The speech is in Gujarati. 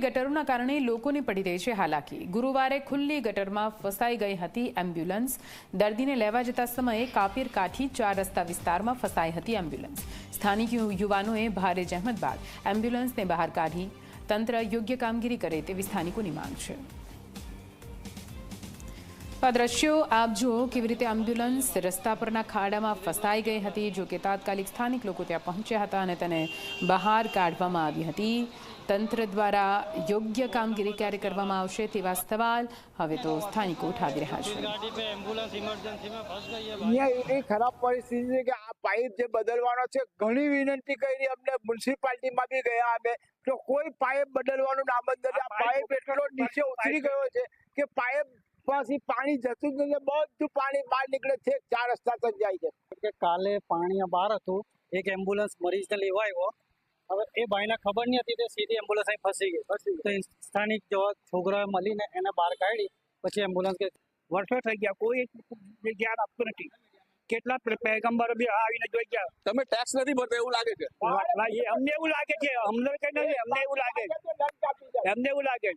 ગટરોના કારણે લોકોને પડી રહી છે હાલાકી। ગુરુવારે ખુલ્લી ગટરમાં ફસાઈ ગઈ હતી એમ્બ્યુલન્સ। દર્દીને લેવા જતા સમયે કાપીર કાઠી 4 રસ્તા વિસ્તારમાં ફસાઈ હતી એમ્બ્યુલન્સ। સ્થાનિક યુવાનોએ ભારે જહેમત બાદ એમ્બ્યુલન્સને બહાર કાઢી। તંત્ર યોગ્ય કામગીરી કરે તેવી સ્થાનિકોની માંગ છે। આ દ્રશ્યો આપ જુઓ કેવી રીતે એમ્બ્યુલન્સ રસ્તા પરના ખાડામાં ફસાઈ ગઈ હતી। જો કે તાત્કાલિક સ્થાનિક લોકો ત્યાં પહોંચ્યા હતા અને તેને બહાર કાઢવામાં આવી હતી। તંત્ર દ્વારા યોગ્ય કામગીરી ક્યારે કરવામાં આવશે તેવા સવાલ હવે તો સ્થાનિકો ઉઠાવી રહ્યા છે। એવી ખરાબ પરિસ્થિતિ છે કે આ પાઇપ જે બદલવાનો છે, ઘણી વિનંતી કરી અમને, મ્યુનિસિપાલિટીમાં બી ગયા અમે, તો કોઈ પાઇપ બદલવાનું નામ જ નથી। આ પાઇપ એટલો નીચે ઉતરી ગયો છે કે પાઇપ પાછી પાણી જતું જ નથી, બધું પાણી બહાર નીકળે છે, 4 રસ્તા તક જાય છે। કાલે પાણી બહાર હતું, એક એમ્બ્યુલન્સ મરીઝને લેવા આવ્યો, હવે એ ભાઈને ખબર નહીં હતી, તે સીધી એમ્બ્યુલન્સ અહીં ફસી ગઈ। તો સ્થાનિક જેવા છોકરાએ મળીને એને બહાર કાઢી, પછી એમ્બ્યુલન્સ વર્ષો થઈ ગયા, કોઈ ધ્યાન આપતું નથી। કેટલા પેગમ્બરો બી આવીને જોઈ ગયા। તમે ટેક્સ નથી ભરતા એવું લાગે છે? અમને એવું લાગે છે, અમને કઈ નથી, અમને એવું લાગે છે।